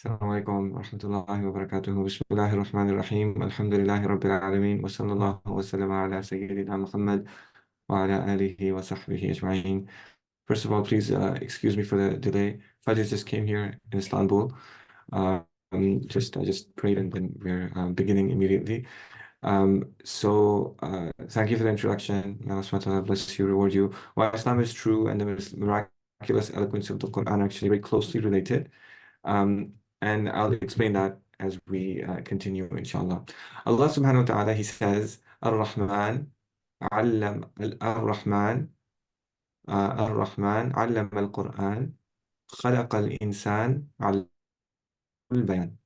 السلام عليكم ورحمة الله وبركاته. بسم الله الرحمن الرحيم. الحمد لله رب العالمين، وصلى الله وسلم على سيدنا محمد وعلى آله وصحبه أجمعين. First of all, please excuse me for the delay. Fajr just came here in Istanbul. I just prayed and then we're beginning immediately. Thank you for the introduction. May Allah subhanahu wa ta'ala bless you, reward you. While Islam is true and the miraculous eloquence of the Quran are actually very closely related, um, and I'll explain that as we continue, inshallah. Allah subhanahu wa ta'ala, He says, Ar-Rahman, Ar-Rahman, Ar-Rahman, Allama al-Quran, Khalaqa al-Insan, Allama al-Bayan.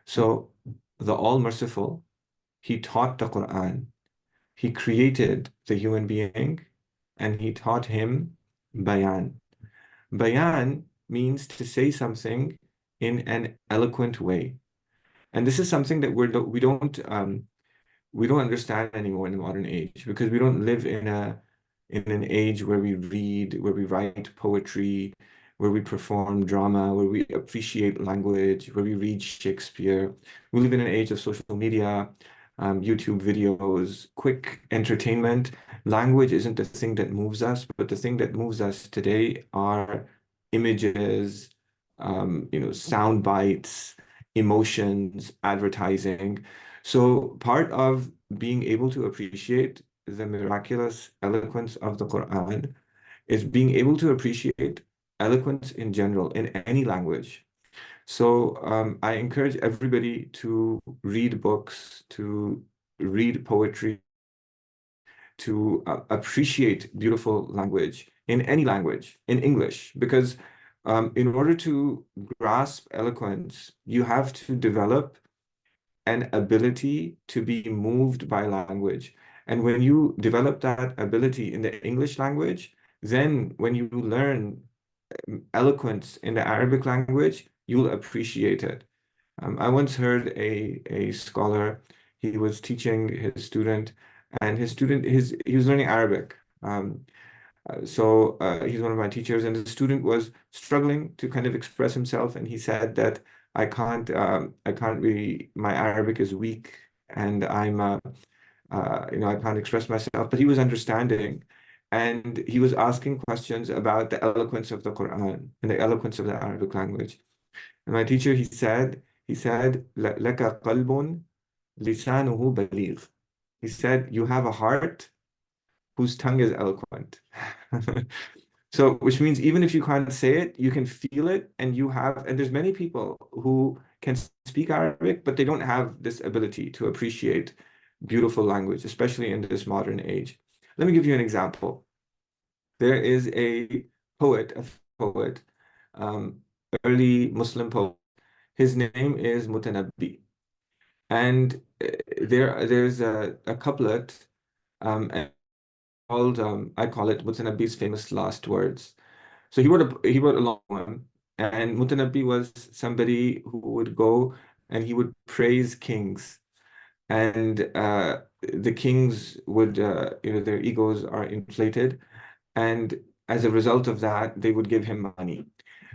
So, the All-Merciful, He taught the Quran, He created the human being, and He taught him Bayan. Bayan means to say something in an eloquent way. And this is something that we don't understand anymore in the modern age, because we don't live in an age where we read, where we write poetry, where we perform drama, where we appreciate language, where we read Shakespeare. We live in an age of social media, YouTube videos, quick entertainment. Language isn't the thing that moves us, but the thing that moves us today are images, sound bites, emotions, advertising. So part of being able to appreciate the miraculous eloquence of the Quran is being able to appreciate eloquence in general in any language. So I encourage everybody to read books, to read poetry, to appreciate beautiful language in any language, in English, because in order to grasp eloquence, you have to develop an ability to be moved by language. And when you develop that ability in the English language, then when you learn eloquence in the Arabic language, you'll appreciate it. I once heard a scholar, he was teaching his student, and he was learning Arabic. He's one of my teachers, and the student was struggling to kind of express himself, and he said that I can't really, my Arabic is weak, and I can't express myself. But he was understanding, and he was asking questions about the eloquence of the Quran and the eloquence of the Arabic language. And my teacher, he said, لَكَ قَلْبٌ لِسَانُهُ بَلِيغٌ. He said, you have a heart whose tongue is eloquent. So, which means even if you can't say it, you can feel it, and there's many people who can speak Arabic, but they don't have this ability to appreciate beautiful language, especially in this modern age. Let me give you an example. There is a poet, um, early Muslim poet. His name is Mutanabbi. And there's a couplet, called I call it Mutanabbi's famous last words. So he wrote a long one, and Mutanabbi was somebody who would go and he would praise kings, and the kings would their egos are inflated, and as a result of that, they would give him money.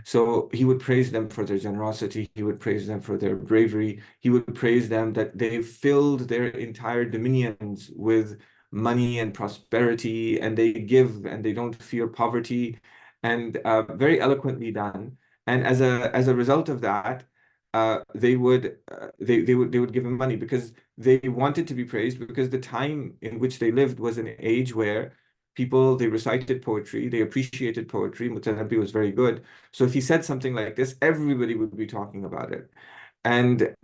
So he would praise them for their generosity. He would praise them for their bravery. He would praise them that they filled their entire dominions with money and prosperity, and they give and they don't fear poverty, and very eloquently done. And as a result of that, they would give him money because they wanted to be praised, because the time in which they lived was an age where people, they recited poetry, they appreciated poetry. Mutanabbi was very good. So if he said something like this, everybody would be talking about it. And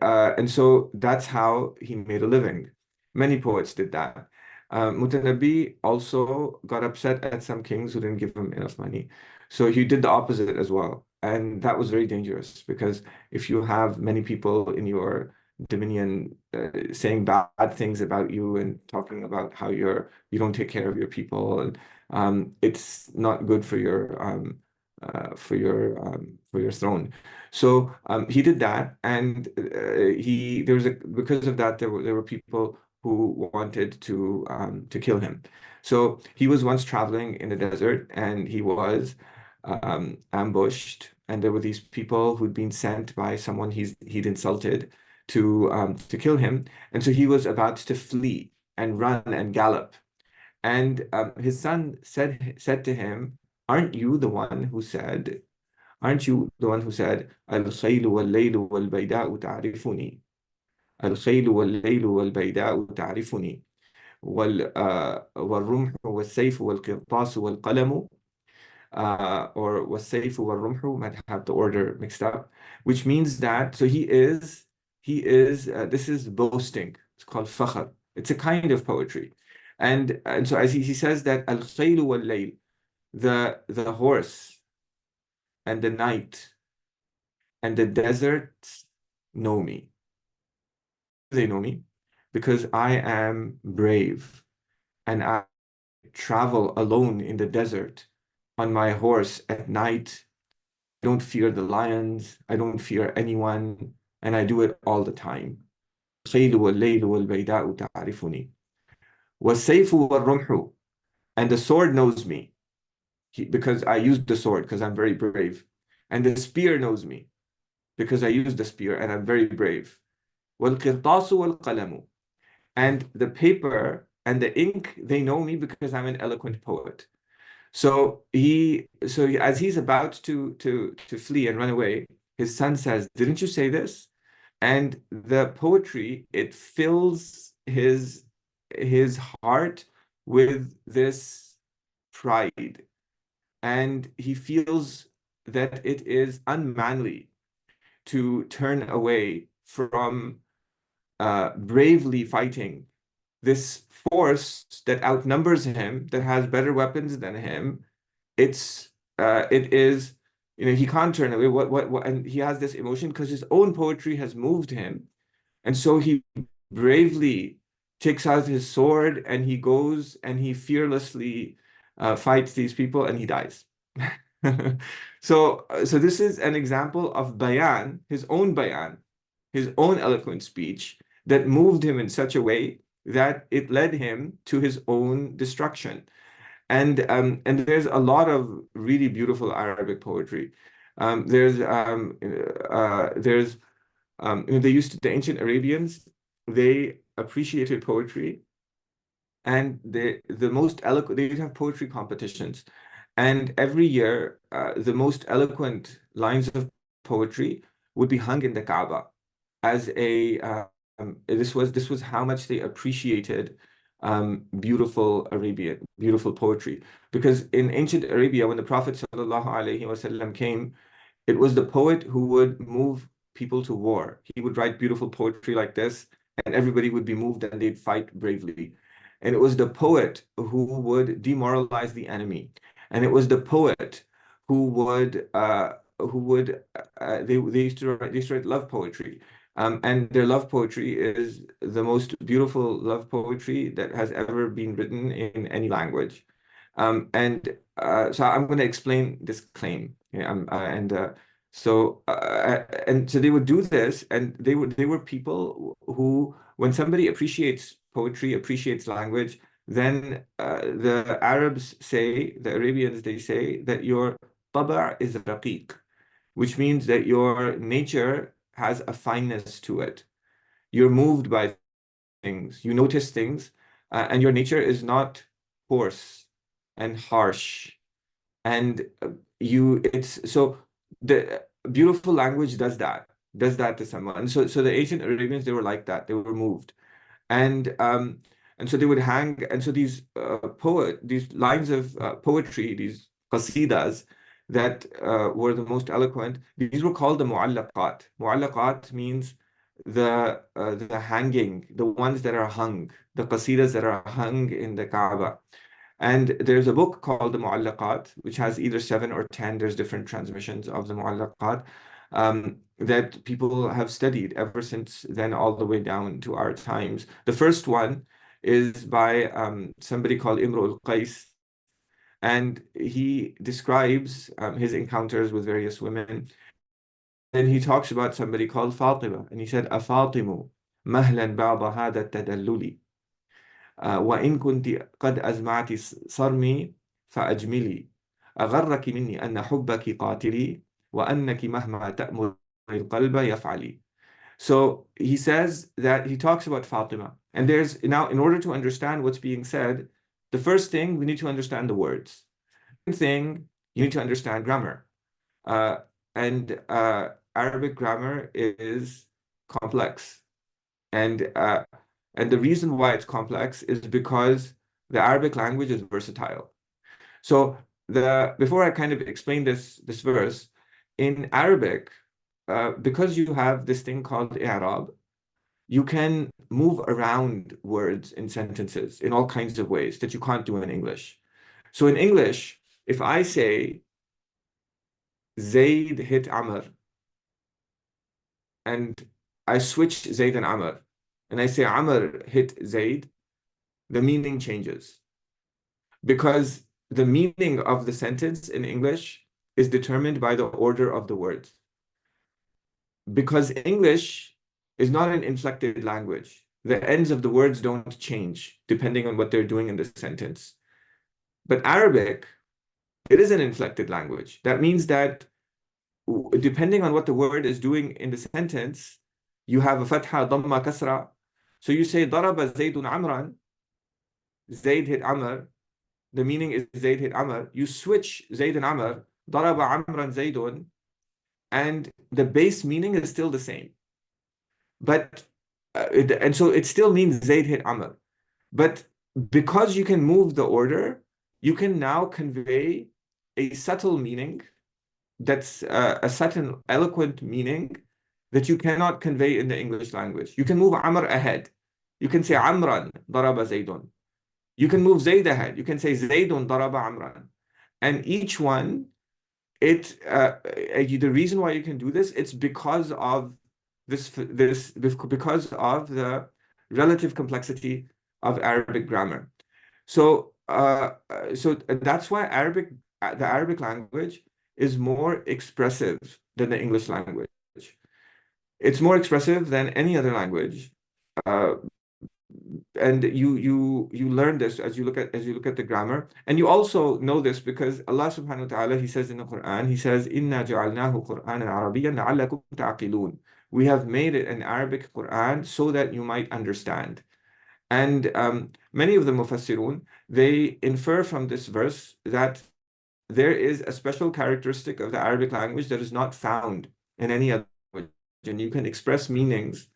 so that's how he made a living. Many poets did that. Mutanabbi also got upset at some kings who didn't give him enough money. So he did the opposite as well. And that was very dangerous, because if you have many people in your dominion saying bad things about you and talking about how you don't take care of your people, and it's not good for your throne. So he did that, and because of that there were people who wanted to kill him. So he was once traveling in the desert, and he was ambushed and there were these people who'd been sent by someone he'd insulted to kill him, and so he was about to flee and run and gallop. And his son said to him, aren't you the one who said, Al-khaylu wal-laylu wal-bayda'u ta'rifuni, Al-khaylu wal-laylu wal-bayda'u ta'rifuni, wal-rumhu wal-sayfu wal-qirtasu wal-qalamu, or was-sayfu wal-rumhu, might have the order mixed up, which means that, so this is boasting. It's called fakhr. It's a kind of poetry. And so as he says that al-khaylu wal-layl, the horse and the night and the desert know me. They know me because I am brave and I travel alone in the desert on my horse at night. I don't fear the lions, I don't fear anyone, and I do it all the time. الخيل والليل والبيداء تعرفني والسيف والرمح, and the sword knows me because I used the sword because I'm very brave, and the spear knows me because I used the spear and I'm very brave. والقرطاس والقلم, and the paper and the ink, they know me because I'm an eloquent poet. So as he's about to flee and run away, his son says, "Didn't you say this?" And the poetry, it fills his heart with this pride, and he feels that it is unmanly to turn away from bravely fighting this force that outnumbers him, that has better weapons than him. It is, he can't turn away. What, and he has this emotion because his own poetry has moved him, and so he bravely takes out his sword and he goes and he fearlessly fights these people and he dies. So this is an example of his own eloquent speech that moved him in such a way that it led him to his own destruction. And there's a lot of really beautiful Arabic poetry. The ancient Arabians, they appreciated poetry, and the most eloquent, they would have poetry competitions. And every year, the most eloquent lines of poetry would be hung in the Kaaba as this was how much they appreciated beautiful poetry. Because in ancient Arabia, when the Prophet ﷺ came, it was the poet who would move people to war. He would write beautiful poetry like this, and everybody would be moved and they'd fight bravely. And it was the poet who would demoralize the enemy. And it was the poet who would they used to write love poetry. And their love poetry is the most beautiful love poetry that has ever been written in any language. So I'm going to explain this claim. Yeah, and so they would do this, and they were people who, when somebody appreciates poetry, appreciates language, then the Arabs say, the Arabians, they say that your taba' is raqiq, which means that your nature has a fineness to it. You're moved by things, you notice things, and your nature is not coarse and harsh. And it's so the beautiful language does that to someone. And so the ancient Arabians, they were like that. They were moved. And so they would hang, and so these lines of poetry, these qasidas that were the most eloquent, these were called the mu'allaqat. Mu'allaqat means the hanging, the ones that are hung, the qasidas that are hung in the Kaaba. And there's a book called the Mu'allaqat, which has either 7 or 10, there's different transmissions of the Mu'allaqat, that people have studied ever since then, all the way down to our times. The first one is by somebody called Imru al-Qais, and he describes his encounters with various women. Then he talks about somebody called Fatima, and he said, أفاطم مهلا بعض هذا التدلل وإن كنت قد أزمعت صرمي فأجملي أغرك مني أن حبك قاتلي وأنك مهما تأمر القلب يفعلي. So he says that he talks about Fatima. And there's now, in order to understand what's being said, the first thing, we need to understand the words. Second thing, you need to understand grammar. Uh, and Arabic grammar is complex. And uh, and the reason why it's complex is because the Arabic language is versatile. So the before I kind of explain this verse, in Arabic, because you have this thing called i'rab, you can move around words in sentences in all kinds of ways that you can't do in English. So in English, if I say Zaid hit Amr and I switch Zaid and Amr and I say Amr hit Zaid, the meaning changes because the meaning of the sentence in English is determined by the order of the words. Because English is not an inflected language. The ends of the words don't change depending on what they're doing in the sentence. But Arabic, it is an inflected language. That means that depending on what the word is doing in the sentence, you have a fatha, dhamma, kasra. So you say, daraba Zaydun Amran, Zayd hit Amr. The meaning is Zayd hit Amr. You switch Zayd and Amr, daraba Amran Zaydun, and the base meaning is still the same. But and so it still means Zayd hit Amr. But because you can move the order, you can now convey a subtle meaning that's a subtle, eloquent meaning that you cannot convey in the English language. You can move Amr ahead. You can say Amran daraba Zaydun. You can move Zayd ahead. You can say Zaydun daraba Amran. And each one, the reason why you can do this, it's because of because of the relative complexity of Arabic grammar. So that's why the Arabic language is more expressive than the English language. It's more expressive than any other language. Uh, and you learn this as you look at the grammar, and you also know this because Allah subhanahu wa ta'ala, he says in the Quran, he says inna ja'alnahu Qur'anan Arabiyyan la'allakum ta'qilun. We have made it an Arabic Quran so that you might understand. And many of the mufassirun, they infer from this verse that there is a special characteristic of the Arabic language that is not found in any other language, and you can express meanings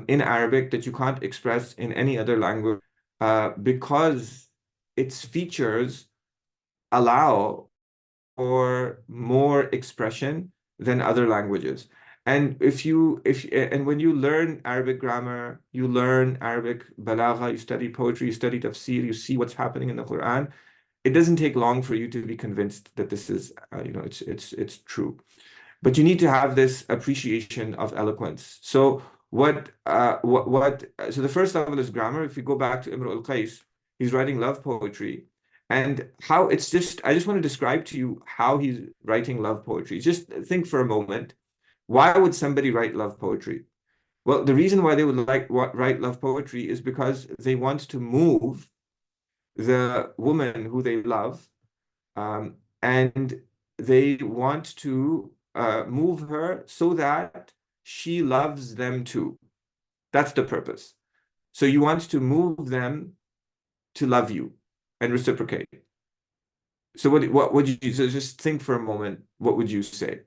in Arabic that you can't express in any other language because its features allow for more expression than other languages. And when you learn Arabic grammar, you learn Arabic balagha, you study poetry, you study tafsir, you see what's happening in the Quran, it doesn't take long for you to be convinced that this is, it's true. But you need to have this appreciation of eloquence. So so the first level is grammar. If we go back to Imru al-Qais, he's writing love poetry. And how it's just, I just want to describe to you how he's writing love poetry. Just think for a moment, why would somebody write love poetry? Well, the reason why they would write love poetry is because they want to move the woman who they love, and they want to move her so that she loves them too. That's the purpose. So you want to move them to love you and reciprocate. So what would you, so just think for a moment, what would you say?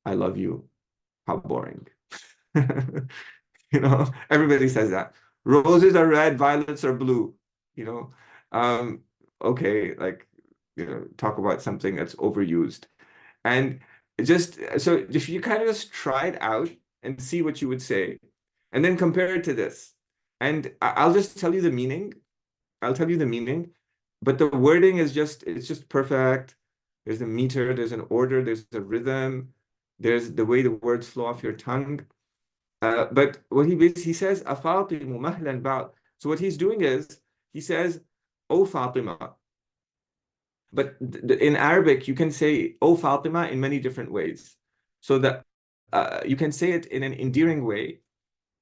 I love you. How boring. Everybody says that. Roses are red, violets are blue, you know. Okay, like, talk about something that's overused. And just so if you kind of just try it out and see what you would say, and then compare it to this. And I'll just tell you the meaning. I'll tell you the meaning, but the wording is it's just perfect. There's a meter, there's an order, there's a rhythm, there's the way the words flow off your tongue. But what he says, "Afatimu mahlan ba'd." So what he's doing is he says, "O Fatima." But in Arabic, you can say "O Fatima" in many different ways. So that you can say it in an endearing way,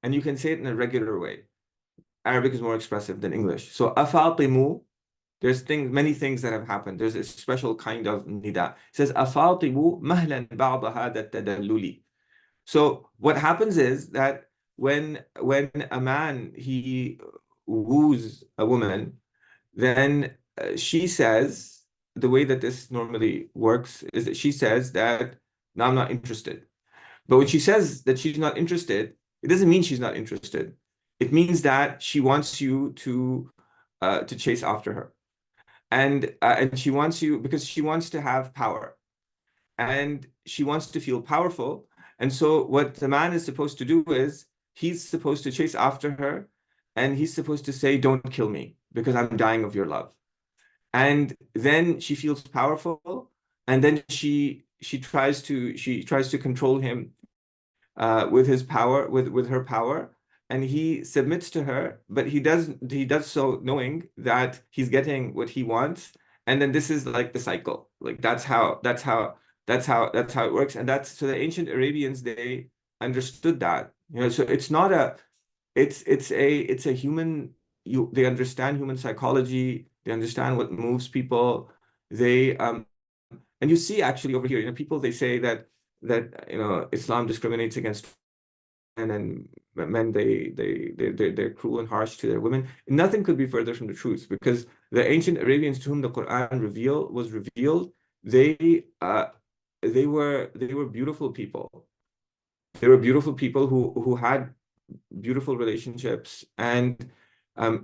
and you can say it in a regular way. Arabic is more expressive than English. So "Afatimu," There's many things that have happened. There's a special kind of nida. It says, أفاطب مهلا بعض هذا التدلل. So what happens is that when a man he woos a woman, then she says, the way that this normally works is that she says that, no, I'm not interested. But when she says that she's not interested, it doesn't mean she's not interested. It means that she wants you to chase after her, and she wants you because she wants to have power, and she wants to feel powerful. And so what the man is supposed to do is he's supposed to chase after her, and he's supposed to say, "Don't kill me because I'm dying of your love." And then she feels powerful, and then she tries to control him with his power, with her power, and he submits to her, but he does so knowing that he's getting what he wants, and then this is like the cycle. Like that's how it works, and that's so the ancient Arabians, they understood that. So it's not a it's a human, they understand human psychology, they understand what moves people. They and you see actually over here, people, they say that Islam discriminates against men, and men, they're cruel and harsh to their women. Nothing could be further from the truth, because the ancient Arabians to whom the Quran was revealed, they they were beautiful people. They were beautiful people who had beautiful relationships, and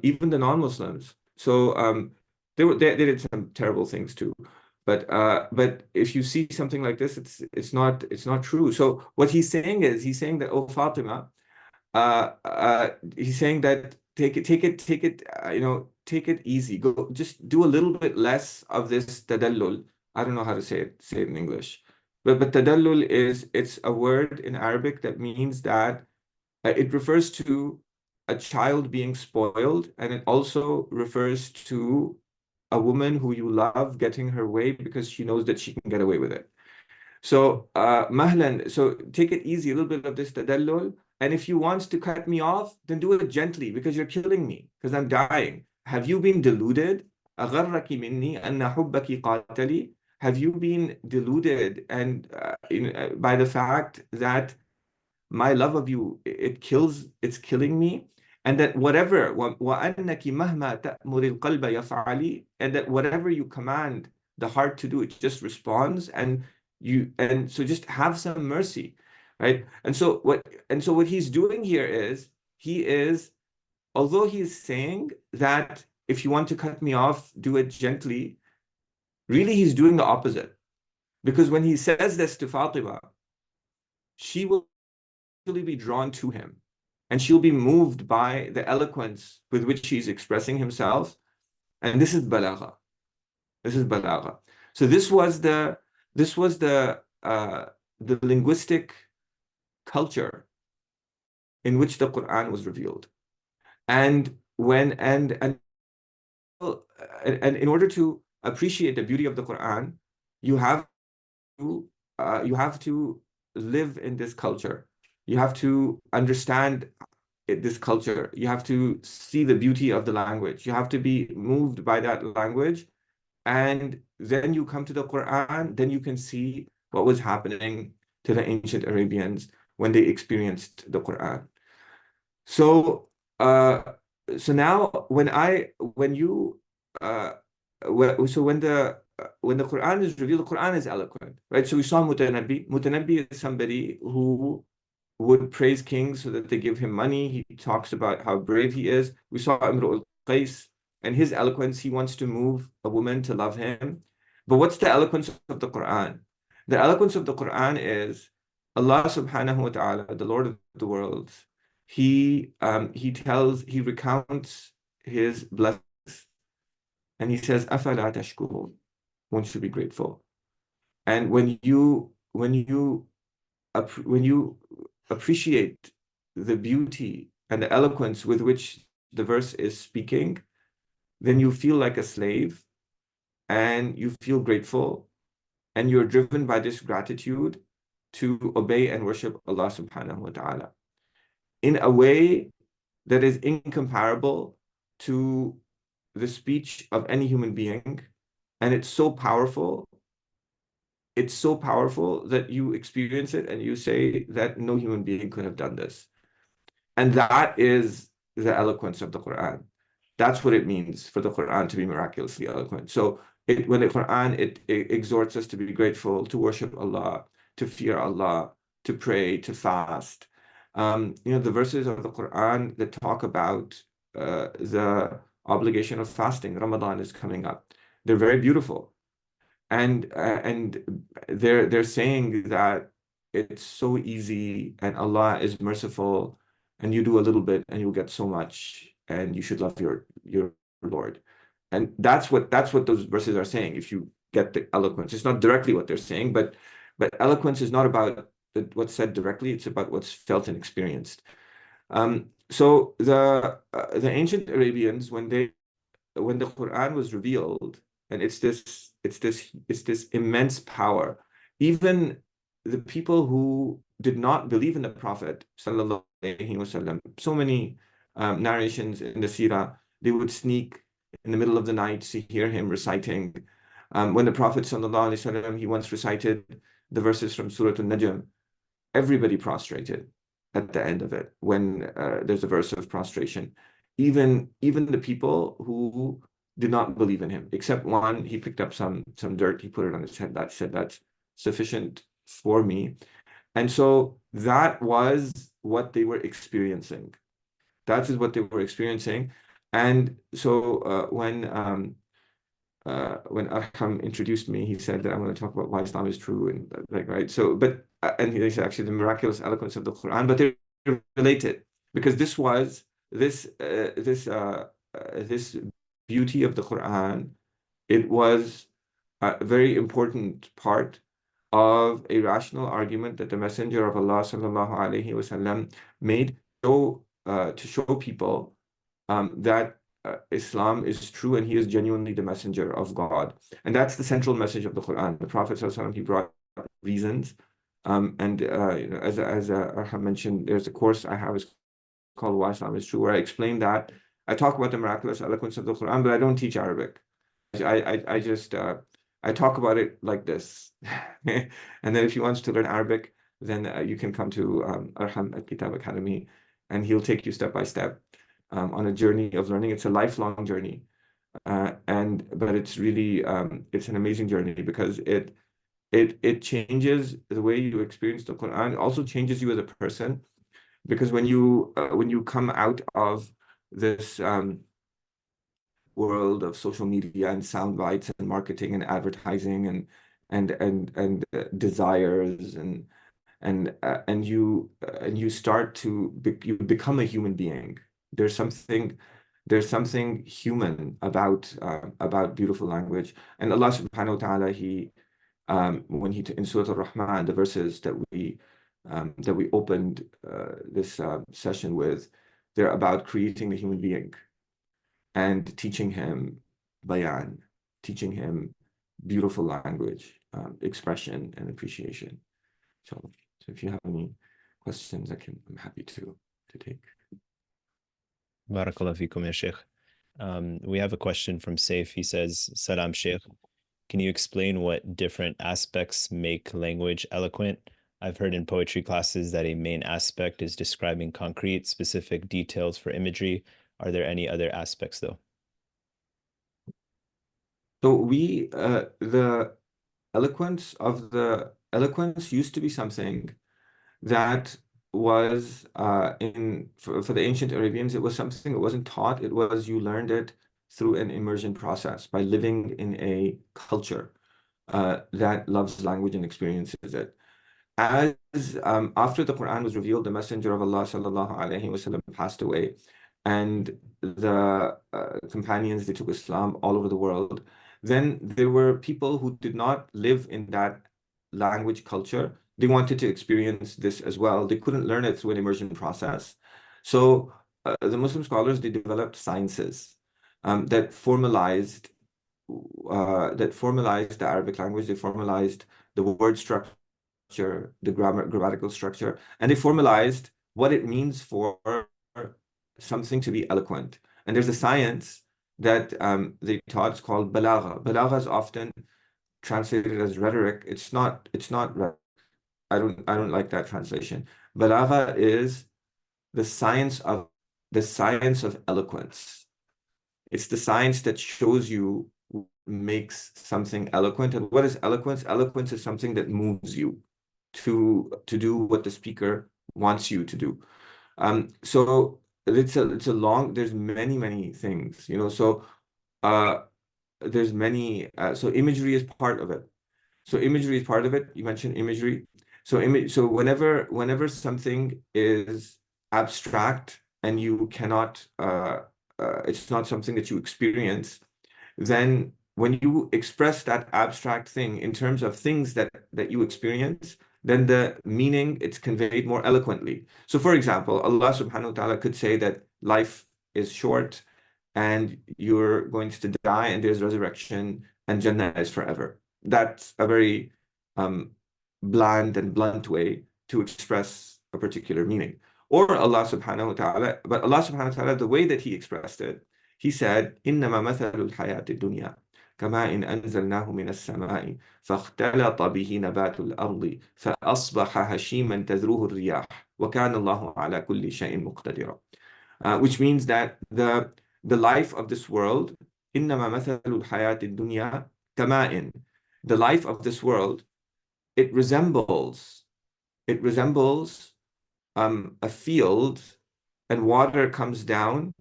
even the non-Muslims. So they did some terrible things too. But if you see something like this, it's not true. So what he's saying that, oh Fatima, he's saying that take it easy. Go, just do a little bit less of this tadallul. I don't know how to say it in English. But tadallul it's a word in Arabic that means that it refers to a child being spoiled, and it also refers to a woman who you love getting her way because she knows that she can get away with it. So, mahlan, so take it easy, a little bit of this tadallul. And if you want to cut me off, then do it gently because you're killing me, because I'm dying. Have you been deluded? أغرك مني أن حبك قاتلي. Have you been deluded and by the fact that my love of you, it's killing me, and that whatever وأنك مهما تأمر القلب يفعلي, and that whatever you command the heart to do, it just responds, and so just have some mercy, right? And so what he's doing here is although he's saying that if you want to cut me off, do it gently, really he's doing the opposite, because when he says this to Fatima, she will be drawn to him, and she'll be moved by the eloquence with which he's expressing himself. And this is balagha. This is balagha. So this was the linguistic culture in which the Quran was revealed. And when and in order to appreciate the beauty of the Quran, you have to live in this culture. You have to understand this culture. You have to see the beauty of the language. You have to be moved by that language. And then you come to the Quran, then you can see what was happening to the ancient Arabians when they experienced the Quran. So, so now when you, so when the Quran is revealed, the Quran is eloquent, right? So we saw Mutanabbi. Mutanabbi is somebody who would praise kings so that they give him money. He talks about how brave he is. We saw Imru al-Qais and his eloquence. He wants to move a woman to love him. But what's the eloquence of the Quran? The eloquence of the Quran is Allah subhanahu wa ta'ala, the Lord of the worlds. He recounts his blessings, and he says, أَفَلَا تَشْكُرُونَ, won't you be grateful? And when you appreciate the beauty and the eloquence with which the verse is speaking, then you feel like a slave, and you feel grateful, and you're driven by this gratitude to obey and worship Allah subhanahu wa ta'ala in a way that is incomparable to the speech of any human being, and it's so powerful. It's so powerful that you experience it and you say that no human being could have done this. And that is the eloquence of the Quran. That's what it means for the Quran to be miraculously eloquent. So when the Quran, it exhorts us to be grateful, to worship Allah, to fear Allah, to pray, to fast. The verses of the Quran that talk about the obligation of fasting, Ramadan is coming up. They're very beautiful. And they're saying that it's so easy and Allah is merciful, and you do a little bit and you'll get so much, and you should love your Lord. And that's what those verses are saying. If you get the eloquence, it's not directly what they're saying, but eloquence is not about what's said directly, it's about what's felt and experienced. So the ancient Arabians, when the Quran was revealed, and it's this immense power. Even the people who did not believe in the Prophet sallallahu alaihi wasallam, so many narrations in the Sirah, they would sneak in the middle of the night to hear him reciting. When the Prophet sallallahu alaihi wasallam, he once recited the verses from Surah An-Najm, everybody prostrated at the end of it when there's a verse of prostration. Even the people who did not believe in him, except one, he picked up some dirt, he put it on his head, that said, that's sufficient for me. And so that was what they were experiencing. That is what they were experiencing. And so when Arham introduced me, he said that I'm going to talk about why Islam is true, and like, right. So, but and he said actually the miraculous eloquence of the Quran, but they're related because this beauty of the Quran, it was a very important part of a rational argument that the Messenger of Allah sallallahu alaihi wasallam made to show people that Islam is true and he is genuinely the messenger of God. And that's the central message of the Quran. The Prophet ﷺ, he brought reasons. As Arham mentioned, there's a course I have, is called Why Islam is True, where I explain that. I talk about the miraculous eloquence of the Quran, but I don't teach Arabic. I just I talk about it like this. And then if you want to learn Arabic, then you can come to Arham at Kitaab Academy, and he'll take you step by step on a journey of learning. It's a lifelong journey, but it's really it's an amazing journey because it changes the way you experience the Quran. It also changes you as a person, because when you come out of this world of social media and sound bites and marketing and advertising and desires and you start to you become a human being. There's something human about beautiful language. And Allah subhanahu wa ta'ala, he when he in Surah Al-Rahman, the verses that we opened this session with, they're about creating the human being and teaching him bayan, teaching him beautiful language, expression, and appreciation. So if you have any questions, I'm happy to take. Barakallahu fikum, ya Shaykh. We have a question from Saif. He says, Salam, Shaykh. Can you explain what different aspects make language eloquent? I've heard in poetry classes that a main aspect is describing concrete, specific details for imagery. Are there any other aspects, though? So the eloquence used to be something that was for the ancient Arabians, it was something that wasn't taught. It was, you learned it through an immersion process by living in a culture that loves language and experiences it. As after the Quran was revealed, the Messenger of Allah sallallahu alaihi wasallam passed away, and the companions, they took Islam all over the world. Then there were people who did not live in that language culture. They wanted to experience this as well. They couldn't learn it through an immersion process. So the Muslim scholars, they developed sciences that formalized the Arabic language. They formalized the word structure, the grammatical structure, and they formalized what it means for something to be eloquent. And there's a science that they taught is called balagha. Balagha is often translated as rhetoric. It's not rhetoric. I don't like that translation. Balagha is the science of the science of eloquence. It's the science that shows you what makes something eloquent. And what is eloquence? Eloquence is something that moves you to do what the speaker wants you to do. So it's a long, there's many things, so uh there's many so imagery is part of it. So imagery is part of it. You mentioned imagery. So whenever something is abstract and you cannot it's not something that you experience, then when you express that abstract thing in terms of things that you experience, then the meaning it's conveyed more eloquently. So for example, Allah subhanahu wa ta'ala could say that life is short and you're going to die and there's resurrection and Jannah is forever. That's a very um, bland and blunt way to express a particular meaning. Or Allah subhanahu wa ta'ala, but Allah subhanahu wa ta'ala, the way that He expressed it, He said, إِنَّمَا مَثَلُ الْحَيَاةِ الدُّنْيَا كَمَاءٍ أَنزَلْنَاهُ مِنَ السَّمَاءِ فَاخْتَلَطَ بِهِ نَبَاتُ الْأَرْضِ فَأَصْبَحَ هَشِيمًا تَذْرُوهُ الرِّيَاحُ وَكَانَ اللَّهُ عَلَى كُلِّ شَيْءٍ مُقْتَدِرًا. Which means that the life of this world, إِنَّمَا مَثَلُ الْحَيَاةِ الدُّنْيَا كَمَاءٍ. The life of this world, it resembles a field, and water comes down,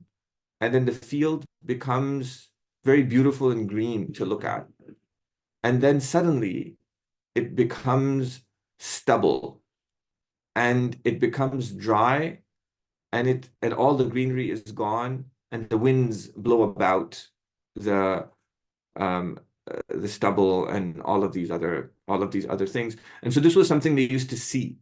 and then the field becomes very beautiful and green to look at. And then suddenly it becomes stubble and it becomes dry, and all the greenery is gone, and the winds blow about the the stubble and all of these other things. And so this was something they used to see.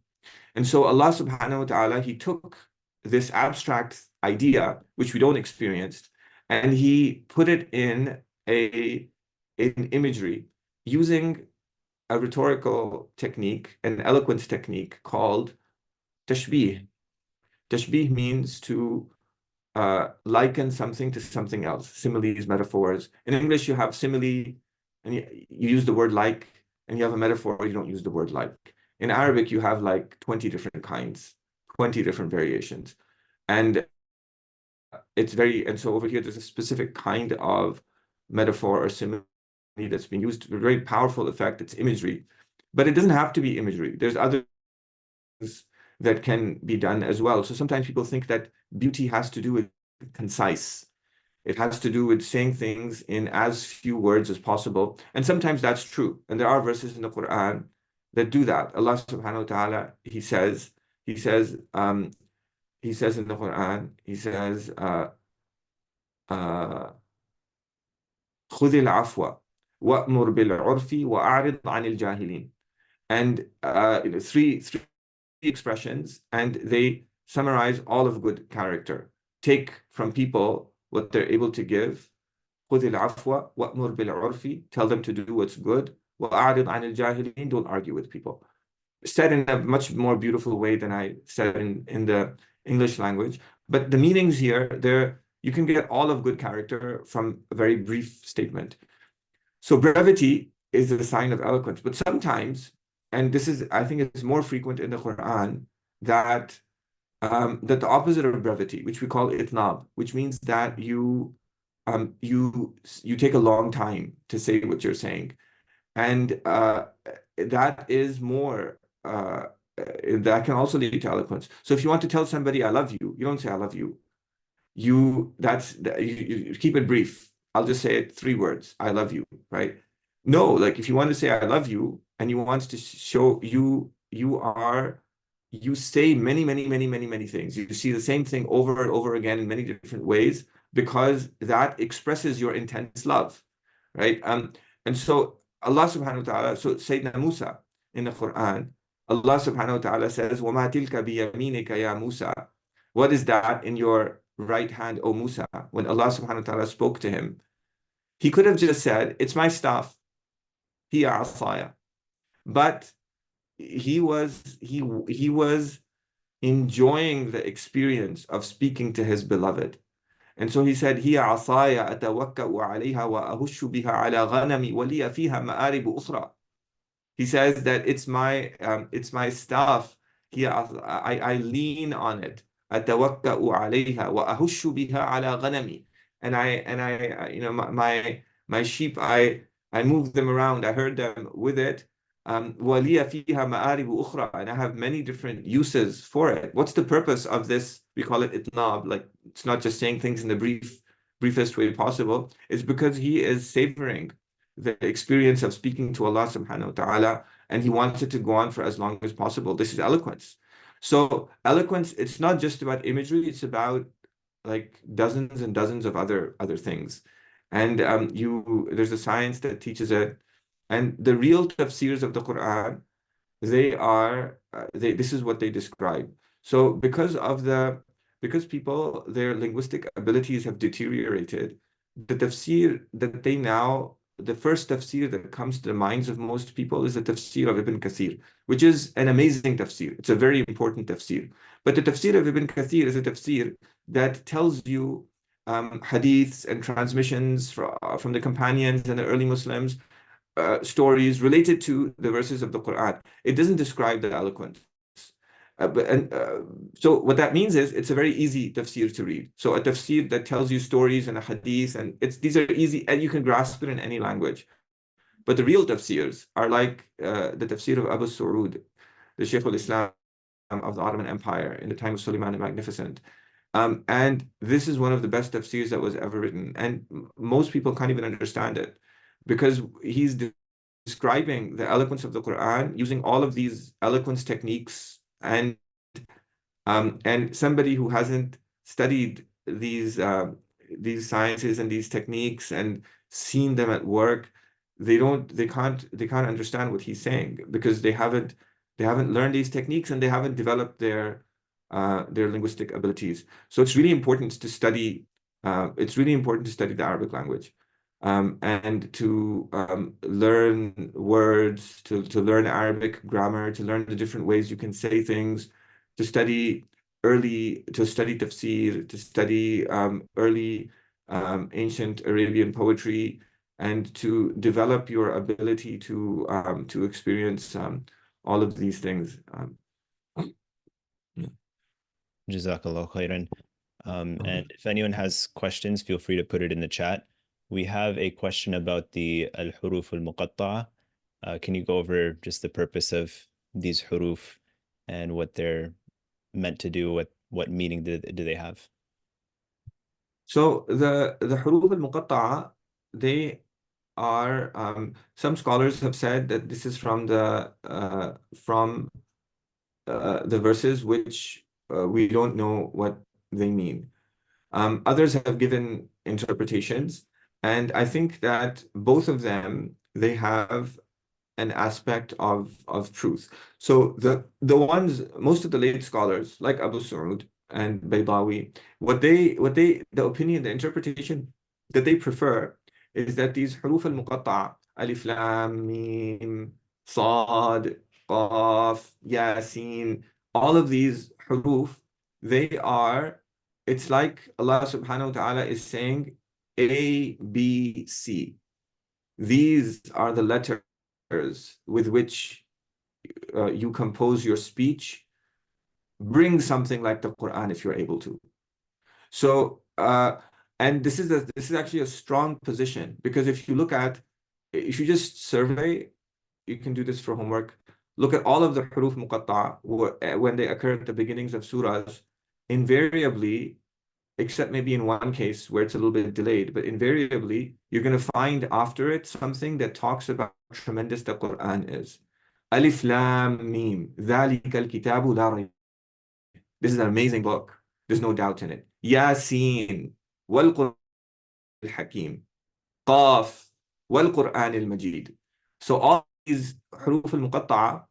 And so Allah subhanahu wa ta'ala, He took this abstract idea, which we don't experience, and He put it in imagery using a rhetorical technique, an eloquence technique called tashbih. Tashbih means to liken something to something else. Similes, metaphors. In English, you have simile, and you use the word like, and you have a metaphor, you don't use the word like. In Arabic, you have like 20 different kinds, 20 different variations. And and so over here, there's a specific kind of metaphor or simile that's being used, a very powerful effect. It's imagery, but it doesn't have to be imagery. There's other things that can be done as well. So sometimes people think that beauty has to do with concise. It has to do with saying things in as few words as possible. And sometimes that's true. And there are verses in the Qur'an that do that. Allah subhanahu wa ta'ala, He says in the Quran, He says, خُذِ الْعَفْوَ وَأْمُرْ بِالْعُرْفِ وَأَعْرِضْ عَنِ الْجَاهِلِينَ. And three expressions, and they summarize all of good character. Take from people what they're able to give. خُذِ الْعَفْوَ وَأْمُرْ بِالْعُرْفِ. Tell them to do what's good. وَأَعْرِضْ عَنِ الْجَاهِلِينَ. Don't argue with people. Said in a much more beautiful way than I said in the English language. But the meanings here, you can get all of good character from a very brief statement. So brevity is a sign of eloquence. But sometimes, and this is, I think it's more frequent in the Quran, that the opposite of brevity, which we call itnab, which means that you take a long time to say what you're saying. And that is more that can also lead to eloquence. So if you want to tell somebody I love you, you don't say I love you. You keep it brief. I'll just say it 3 words. I love you, right? No, like if you want to say I love you and you want to show you say many things. You see the same thing over and over again in many different ways because that expresses your intense love, right? And so Allah subhanahu wa ta'ala, so Sayyidina Musa in the Quran, Allah subhanahu wa ta'ala says, وَمَا تِلْكَ بِيَمِينِكَ يَا Musa. What is that in your right hand, O Musa? When Allah subhanahu wa ta'ala spoke to him, He could have just said, it's my staff, hiya asaya. But he was enjoying the experience of speaking to his beloved. And so he said, هي عصاي أتوكأ عليها وأهش بها على غنمي ولي فيها مآرب أخرى. He says that it's my staff. Here I lean on it. أتوكأ عليها وأهش بها على غنمي. And I you know my sheep I move them around. I herd them with it. ولي فيها مآرب أخرى, and I have many different uses for it. What's the purpose of this? We call it itnab. Like, it's not just saying things in the briefest way possible. It's because he is savoring the experience of speaking to Allah subhanahu wa ta'ala, and he wants it to go on for as long as possible. This is eloquence. So eloquence, it's not just about imagery, it's about like dozens and dozens of other things. And there's a science that teaches it. And the real tafsirs of the Quran, this is what they describe. So because people, their linguistic abilities have deteriorated, the first tafsir that comes to the minds of most people is the tafsir of Ibn Kathir, which is an amazing tafsir. It's a very important tafsir. But the tafsir of Ibn Kathir is a tafsir that tells you hadiths and transmissions from the companions and the early Muslims, stories related to the verses of the Quran. It doesn't describe the eloquence. So what that means is it's a very easy tafsir to read. So a tafsir that tells you stories and a hadith, and these are easy and you can grasp it in any language. But the real tafsirs are like the tafsir of Abu Saud, the Shaykh al-Islam of the Ottoman Empire in the time of Suleiman the Magnificent. And this is one of the best tafsirs that was ever written. And most people can't even understand it because he's describing the eloquence of the Quran using all of these eloquence techniques, and somebody who hasn't studied these sciences and these techniques and seen them at work, they can't understand what he's saying because they haven't learned these techniques and they haven't developed their linguistic abilities. So it's really important to study. It's really important to study the Arabic language. And to learn words, to learn Arabic grammar, to learn the different ways you can say things, to study tafsir, to study early ancient Arabian poetry, and to develop your ability to experience all of these things. Yeah. Jazakallah khairan. And Okay. if anyone has questions, feel free to put it in the chat. We have a question about the al-huruf al-muqatta'a. Can you go over just the purpose of these huruf and what they're meant to do? What meaning do they have? So the huruf al-muqatta'a, they are some scholars have said that this is from the verses which we don't know what they mean. Others have given interpretations, and I think that both of them, they have an aspect of truth. So most of the late scholars like Abu Saud and Baydawi, the opinion, the interpretation that they prefer is that these huruf al-muqatta'a, alif lam mim sad qaf yasin, all of these huruf, they are it's like Allah subhanahu wa ta'ala is saying A, B, C. These are the letters with which you compose your speech. Bring something like the Quran if you're able to. So, and this is actually a strong position, because if you just survey, you can do this for homework. Look at all of the huruf muqatta'a when they occur at the beginnings of surahs. Invariably, except maybe in one case where it's a little bit delayed, but invariably you're going to find after it something that talks about how tremendous the Quran is. Alif Lam Mim, ذَلِكَ الْكِتَابُ لَا رَيْبَ. This is an amazing book. There's no doubt in it. Yasin, وَالْقُرْآنِ الْحَكِيمِ, Qaf, وَالْقُرْآنِ الْمَجِيدِ. So all these huruf al-muqatta'a,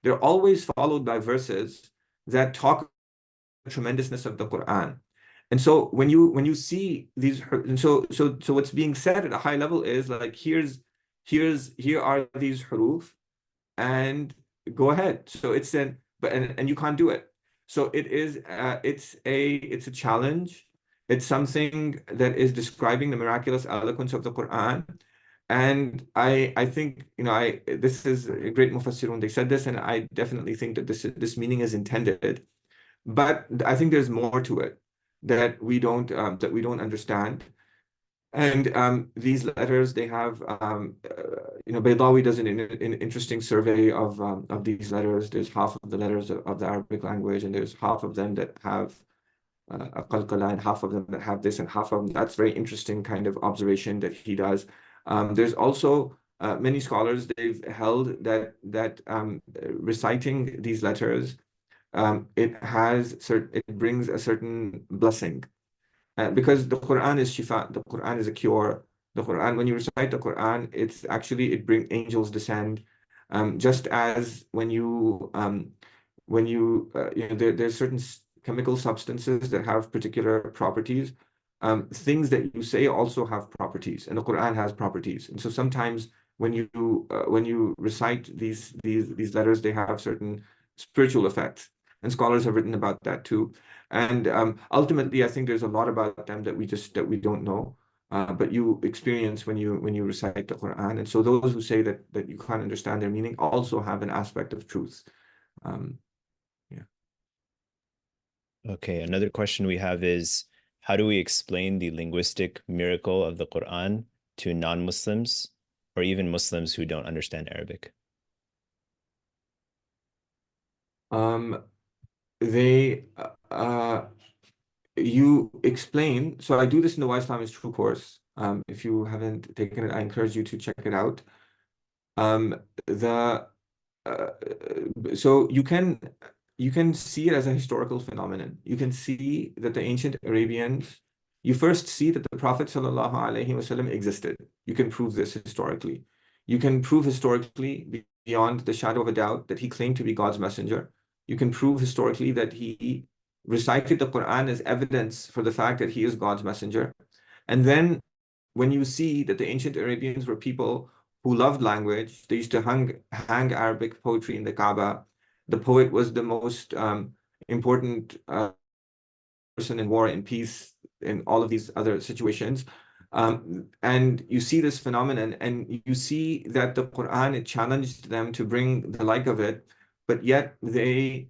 they're always followed by verses that talk about the tremendousness of the Quran. And so when you see these, and so what's being said at a high level is like, here are these huruf, and go ahead. So it's and you can't do it. So it's a challenge. It's something that is describing the miraculous eloquence of the Qur'an. And I think, this is a great mufassirun. They said this, and I definitely think that this meaning is intended. But I think there's more to it that we don't understand. And these letters, they have, Baydawi does an interesting survey of these letters. There's half of the letters of the Arabic language, and there's half of them that have a qalqala, and half of them that have this, and half of them. That's very interesting kind of observation that he does. There's also many scholars, they've held that reciting these letters, it brings a certain blessing. Because the Quran is shifa, the Quran is a cure. The Quran, when you recite the Quran, it brings angels descend. Just as there's certain chemical substances that have particular properties. Things that you say also have properties, and the Quran has properties. And so sometimes when you recite these letters, they have certain spiritual effects, and scholars have written about that too. And ultimately, I think there's a lot about them that we don't know, but you experience when you recite the Quran. And so those who say that you can't understand their meaning also have an aspect of truth. Um, yeah. Okay, another question we have is, how do we explain the linguistic miracle of the Quran to non-Muslims or even Muslims who don't understand Arabic? Um, they You explain. So I do this in the Why Islam is True course. If you haven't taken it, I encourage you to check it out. The uh, so you can see it as a historical phenomenon. You can see that the ancient Arabians, you first see that the Prophet ﷺ existed. You can prove this historically. You can prove historically beyond the shadow of a doubt that he claimed to be God's messenger. You can prove historically that he recited the Quran as evidence for the fact that he is God's messenger. And then when you see that the ancient Arabians were people who loved language, they used to hang Arabic poetry in the Kaaba. The poet was the most important person in war and peace in all of these other situations. And you see this phenomenon, and you see that the Quran, it challenged them to bring the like of it, but yet they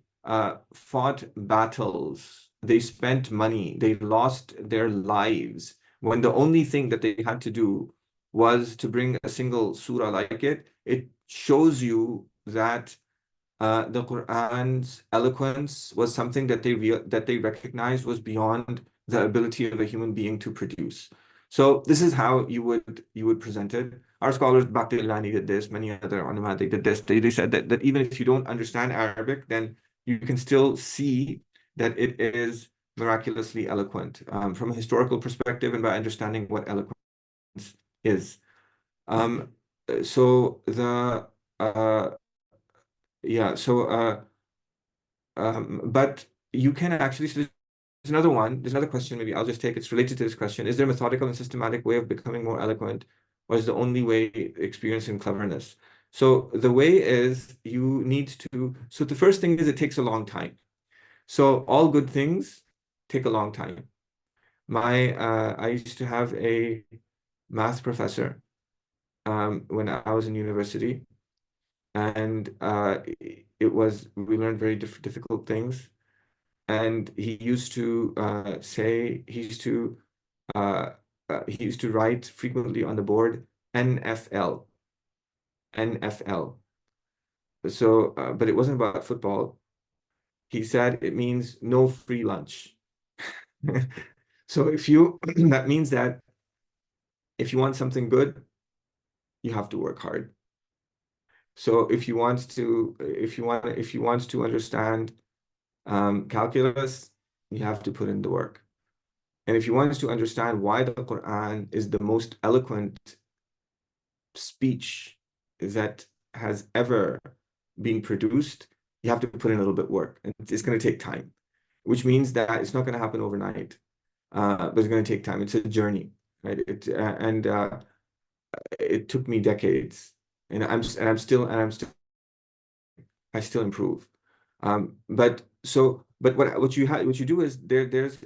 fought battles, they spent money, they lost their lives when the only thing that they had to do was to bring a single surah like it. It shows you that the Quran's eloquence was something that they recognized was beyond the ability of a human being to produce. So this is how you would present it. Our scholars, Baqillani did this, many other ulama, they did this. They said that even if you don't understand Arabic, then you can still see that it is miraculously eloquent from a historical perspective and by understanding what eloquence is. Um, so the yeah, so but you can actually, so there's another question, maybe I'll just take, it's related to this question. Is there a methodical and systematic way of becoming more eloquent, or is the only way experiencing cleverness? So the way is you need to, so the first thing is it takes a long time. So all good things take a long time. I used to have a math professor when I was in university, and we learned very difficult things. And uh, he used to write frequently on the board NFL, NFL. So, but it wasn't about football. He said it means no free lunch. So that means that if you want something good, you have to work hard. So if you want to understand calculus, you have to put in the work. And if you want to understand why the Quran is the most eloquent speech that has ever been produced, you have to put in a little bit of work. And it's going to take time, which means that it's not going to happen overnight, but it's going to take time. It's a journey, right? It took me decades, and I still improve. But what you do is there's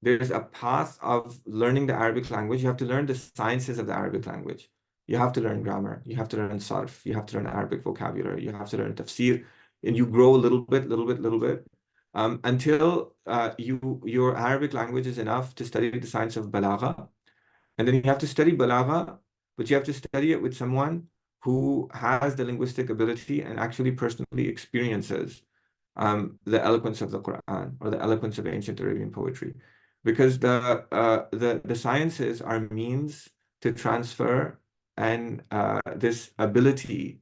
There's a path of learning the Arabic language. You have to learn the sciences of the Arabic language. You have to learn grammar. You have to learn sarf. You have to learn Arabic vocabulary. You have to learn tafsir. And you grow a little bit, until your Arabic language is enough to study the science of balagha. And then you have to study balagha, but you have to study it with someone who has the linguistic ability and actually personally experiences the eloquence of the Qur'an or the eloquence of ancient Arabian poetry, because the sciences are means to transfer and this ability,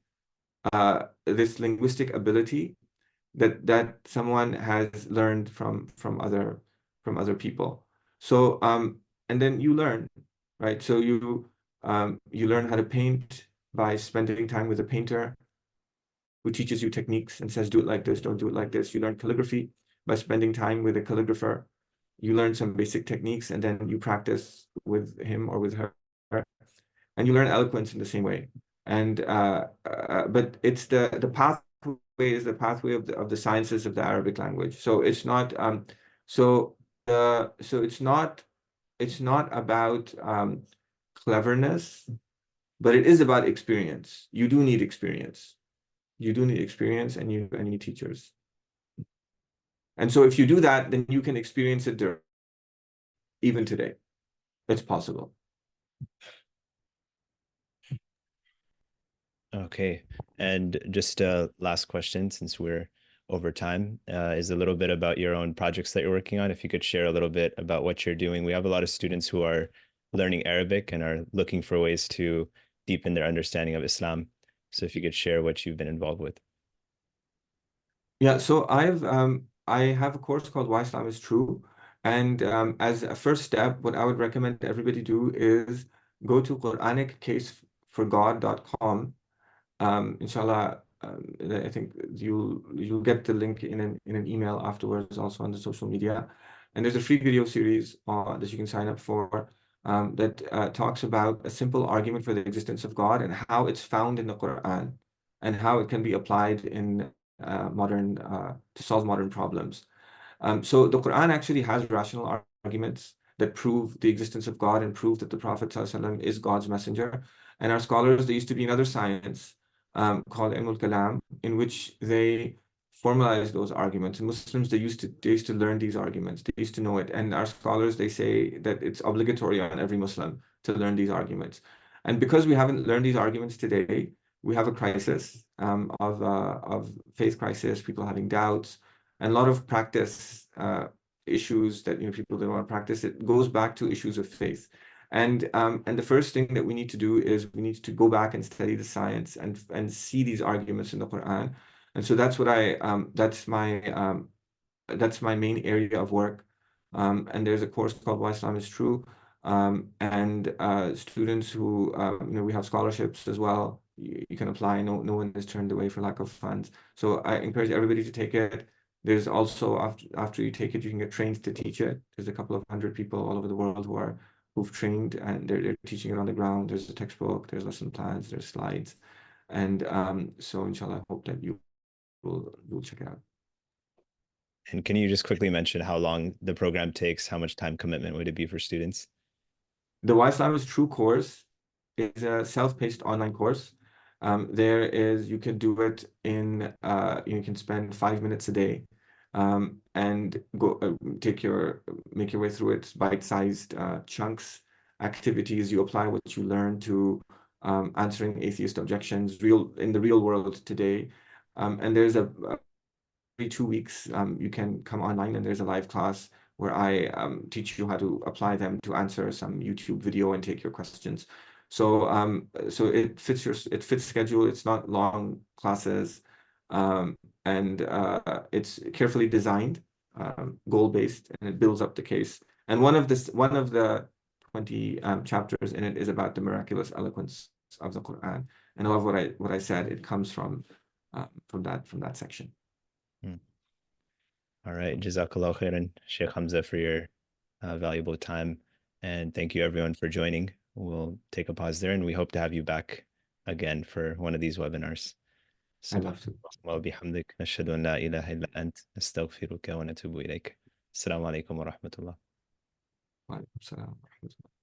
this linguistic ability that someone has learned from other people. So and then you learn, right? So you learn how to paint by spending time with a painter who teaches you techniques and says, do it like this, don't do it like this. You learn calligraphy by spending time with a calligrapher. You learn some basic techniques and then you practice with him or with her. And you learn eloquence in the same way. And but it's the pathway is the pathway of the sciences of the Arabic language. So it's not so it's not about cleverness, but it is about experience. You do need experience. You do need experience and you need teachers. And so if you do that, then you can experience it even today. It's possible. Okay. And just a last question, since we're over time, is a little bit about your own projects that you're working on. If you could share a little bit about what you're doing. We have a lot of students who are learning Arabic and are looking for ways to deepen their understanding of Islam. So if you could share what you've been involved with. Yeah, so I have a course called Why Islam is True. And as a first step, what I would recommend everybody do is go to QuraniccAseForGod.com. Inshallah, I think you'll get the link in an email afterwards, also on the social media. And there's a free video series that you can sign up for that talks about a simple argument for the existence of God and how it's found in the Quran and how it can be applied in modern to solve modern problems. So the Quran actually has rational arguments that prove the existence of God and prove that the Prophet ﷺ is God's messenger. And our scholars, they used to be another science called Ilmul Kalam, in which they formalize those arguments. And Muslims, they used to learn these arguments. They used to know it. And our scholars, they say that it's obligatory on every Muslim to learn these arguments. And because we haven't learned these arguments today, we have a crisis of faith crisis, people having doubts, and a lot of practice issues that people don't want to practice. It goes back to issues of faith. And the first thing that we need to do is we need to go back and study the science and see these arguments in the Quran. And so that's what that's my main area of work. And there's a course called Why Islam is True. And students who we have scholarships as well. You can apply. No one is turned away for lack of funds. So I encourage everybody to take it. There's also after you take it, you can get trained to teach it. There's a couple of hundred people all over the world who've trained and they're teaching it on the ground. There's a textbook, there's lesson plans, there's slides. And so inshallah, I hope that you'll check it out. And can you just quickly mention how long the program takes? How much time commitment would it be for students? The Why Islam is True course is a self-paced online course. You can do it in, you can spend 5 minutes a day and go make your way through it, bite-sized chunks, activities. You apply what you learn to answering atheist objections in the real world today. And there's every 2 weeks, you can come online and there's a live class where I teach you how to apply them to answer some YouTube video and take your questions. So it fits schedule. It's not long classes, and it's carefully designed, goal-based, and it builds up the case. And one of the 20 chapters in it is about the miraculous eloquence of the Quran. And a lot of what I said, it comes from that section. All right. Jazakallah khairan, Shaykh Hamza, for your valuable time. And thank you everyone for joining. We'll take a pause there and we hope to have you back again for one of these webinars. I'd love to. وبحمدك نشهد أن لا إله إلا أنت نستغفرك ونتوب إليك. السلام عليكم ورحمة الله. Wa alaikum salam wa rahmatullah.